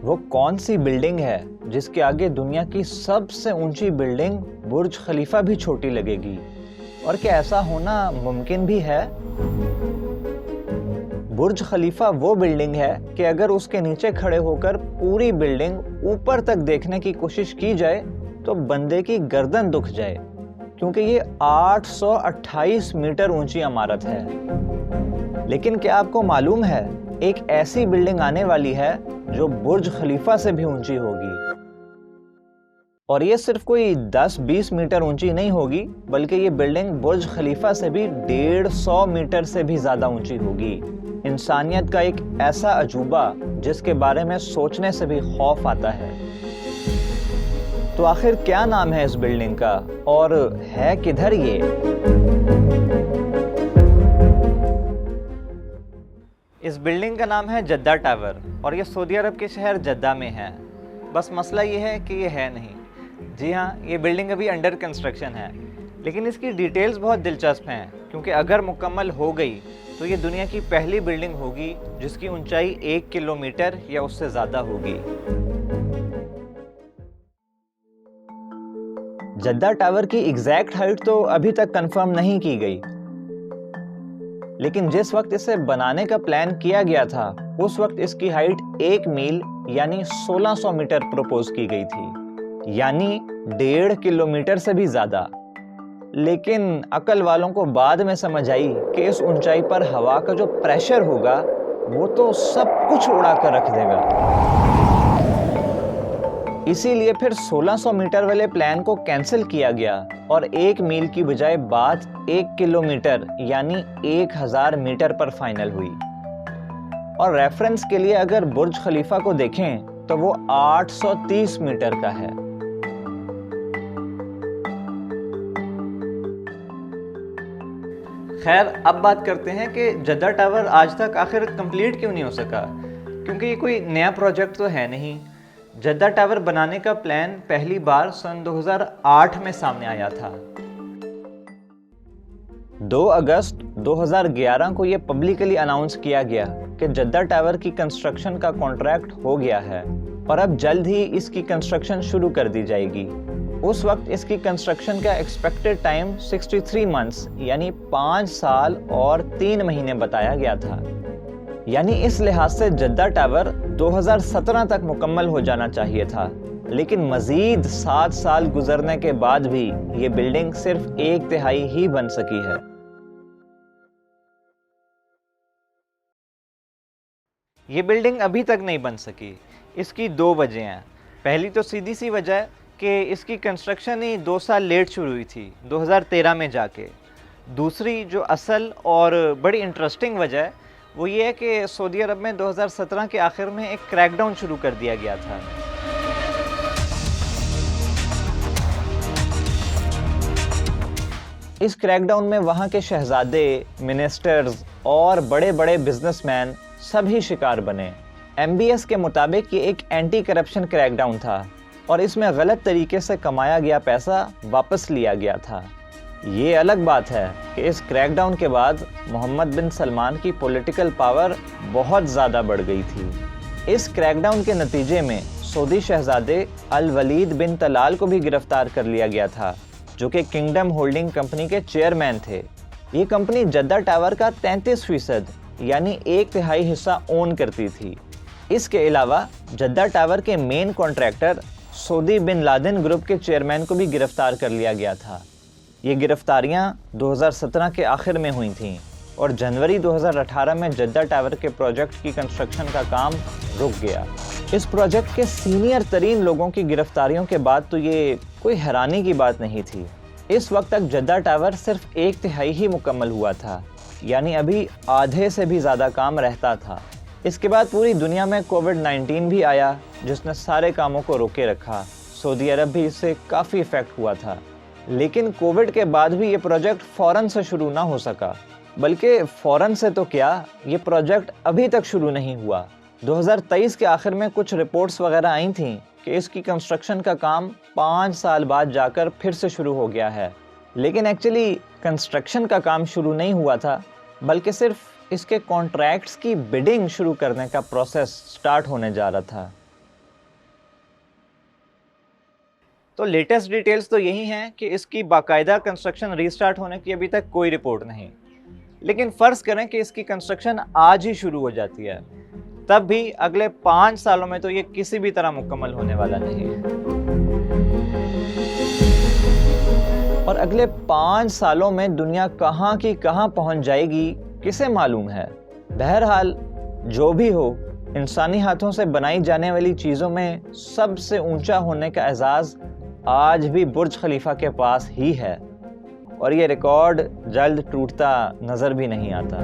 وہ کون سی بلڈنگ ہے جس کے آگے دنیا کی سب سے اونچی بلڈنگ برج خلیفہ بھی چھوٹی لگے گی؟ اور کیا ایسا ہونا ممکن بھی ہے؟ برج خلیفہ وہ بلڈنگ ہے کہ اگر اس کے نیچے کھڑے ہو کر پوری بلڈنگ اوپر تک دیکھنے کی کوشش کی جائے تو بندے کی گردن دکھ جائے، کیونکہ یہ 828 میٹر اونچی عمارت ہے۔ لیکن کیا آپ کو معلوم ہے ایک ایسی بلڈنگ آنے والی ہے جو برج خلیفہ سے بھی اونچی ہوگی، اور یہ صرف کوئی 10-20 میٹر اونچی نہیں ہوگی، بلکہ یہ بلڈنگ برج خلیفہ سے بھی 150 میٹر سے بھی زیادہ اونچی ہوگی۔ انسانیت کا ایک ایسا عجوبہ جس کے بارے میں سوچنے سے بھی خوف آتا ہے۔ تو آخر کیا نام ہے اس بلڈنگ کا اور ہے کدھر یہ؟ اس بلڈنگ کا نام ہے جدہ ٹاور اور یہ سعودی عرب کے شہر جدہ میں ہے۔ بس مسئلہ یہ ہے کہ یہ ہے نہیں۔ جی ہاں، یہ بلڈنگ ابھی انڈر کنسٹرکشن ہے، لیکن اس کی ڈیٹیلز بہت دلچسپ ہیں، کیونکہ اگر مکمل ہو گئی تو یہ دنیا کی پہلی بلڈنگ ہوگی جس کی اونچائی 1 کلومیٹر یا اس سے زیادہ ہوگی۔ جدہ ٹاور کی ایگزیکٹ ہائٹ تو ابھی تک کنفرم نہیں کی گئی، لیکن جس وقت اسے بنانے کا پلان کیا گیا تھا اس وقت اس کی ہائٹ 1 میل یعنی 1600 میٹر پروپوز کی گئی تھی، یعنی 1.5 کلومیٹر سے بھی زیادہ۔ لیکن عقل والوں کو بعد میں سمجھ آئی کہ اس اونچائی پر ہوا کا جو پریشر ہوگا وہ تو سب کچھ اڑا کر رکھ دے گا۔ اسی لیے پھر 1600 میٹر والے پلان کو کینسل کیا گیا اور 1 میل کی بجائے بات 1 کلومیٹر یعنی 1000 میٹر پر فائنل ہوئی۔ اور ریفرنس کے لیے اگر برج خلیفہ کو دیکھیں تو وہ 830 میٹر کا ہے۔ خیر، اب بات کرتے ہیں کہ جدہ ٹاور آج تک آخر کمپلیٹ کیوں نہیں ہو سکا، کیونکہ یہ کوئی نیا پروجیکٹ تو ہے نہیں۔ جدہ ٹاور بنانے کا پلان پہلی بار سن 2008 میں سامنے آیا تھا۔ 2 اگست 2011 کو یہ پبلکلی اناؤنس کیا گیا کہ جدہ ٹاور کی کنسٹرکشن کا کانٹریکٹ ہو گیا ہے اور اب جلد ہی اس کی کنسٹرکشن شروع کر دی جائے گی۔ اس وقت اس کی کنسٹرکشن کا ایکسپیکٹڈ ٹائم 63 منتھس یعنی 5 سال اور 3 مہینے بتایا گیا تھا، یعنی اس لحاظ سے جدہ ٹاور 2017 تک مکمل ہو جانا چاہیے تھا، لیکن مزید 7 سال گزرنے کے بعد بھی یہ بلڈنگ صرف 1/3 ہی بن سکی ہے۔ یہ بلڈنگ ابھی تک نہیں بن سکی۔ اس کی 2 وجہ ہیں۔ پہلی تو سیدھی سی وجہ ہے کہ اس کی کنسٹرکشن ہی 2 سال لیٹ شروع ہوئی تھی، 2013 میں جا کے۔ دوسری جو اصل اور بڑی انٹرسٹنگ وجہ ہے وہ یہ ہے کہ سعودی عرب میں 2017 کے آخر میں ایک کریک ڈاؤن شروع کر دیا گیا تھا۔ اس کریک ڈاؤن میں وہاں کے شہزادے، منسٹرز اور بڑے بڑے بزنس مین سب ہی شکار بنے۔ MBS کے مطابق یہ ایک اینٹی کرپشن کریک ڈاؤن تھا اور اس میں غلط طریقے سے کمایا گیا پیسہ واپس لیا گیا تھا۔ یہ الگ بات ہے کہ اس کریک ڈاؤن کے بعد محمد بن سلمان کی پولیٹیکل پاور بہت زیادہ بڑھ گئی تھی۔ اس کریک ڈاؤن کے نتیجے میں سعودی شہزادے الولید بن طلال کو بھی گرفتار کر لیا گیا تھا، جو کہ کنگڈم ہولڈنگ کمپنی کے چیئرمین تھے۔ یہ کمپنی جدہ ٹاور کا 33% یعنی 1/3 حصہ اون کرتی تھی۔ اس کے علاوہ جدہ ٹاور کے مین کانٹریکٹر سعودی بن لادن گروپ کے چیئرمین کو بھی گرفتار کر لیا گیا تھا۔ یہ گرفتاریاں 2017 کے آخر میں ہوئی تھیں اور جنوری 2018 میں جدہ ٹاور کے پروجیکٹ کی کنسٹرکشن کا کام رک گیا۔ اس پروجیکٹ کے سینئر ترین لوگوں کی گرفتاریوں کے بعد تو یہ کوئی حیرانی کی بات نہیں تھی۔ اس وقت تک جدہ ٹاور صرف 1/3 ہی مکمل ہوا تھا، یعنی ابھی آدھے سے بھی زیادہ کام رہتا تھا۔ اس کے بعد پوری دنیا میں کووڈ-19 بھی آیا جس نے سارے کاموں کو روکے رکھا۔ سعودی عرب بھی اس سے کافی افیکٹ ہوا تھا، لیکن کووڈ کے بعد بھی یہ پروجیکٹ فوراً سے شروع نہ ہو سکا، بلکہ فوراً سے تو کیا، یہ پروجیکٹ ابھی تک شروع نہیں ہوا۔ 2023 کے آخر میں کچھ رپورٹس وغیرہ آئی تھیں کہ اس کی کنسٹرکشن کا کام 5 سال بعد جا کر پھر سے شروع ہو گیا ہے، لیکن ایکچولی کنسٹرکشن کا کام شروع نہیں ہوا تھا، بلکہ صرف اس کے کانٹریکٹس کی بڈنگ شروع کرنے کا پروسیس سٹارٹ ہونے جا رہا تھا۔ تو لیٹسٹ ڈیٹیلز تو یہی ہیں کہ اس کی باقاعدہ کنسٹرکشن ریسٹارٹ ہونے کی ابھی تک کوئی رپورٹ نہیں، لیکن فرض کریں کہ اس کی کنسٹرکشن آج ہی شروع ہو جاتی ہے، تب بھی اگلے 5 سالوں میں تو یہ کسی بھی طرح مکمل ہونے والا نہیں ہے۔ اور اگلے 5 سالوں میں دنیا کہاں کی کہاں پہنچ جائے گی کسے معلوم ہے۔ بہرحال جو بھی ہو، انسانی ہاتھوں سے بنائی جانے والی چیزوں میں سب سے اونچا ہونے کا اعزاز آج بھی برج خلیفہ کے پاس ہی ہے، اور یہ ریکارڈ جلد ٹوٹتا نظر بھی نہیں آتا۔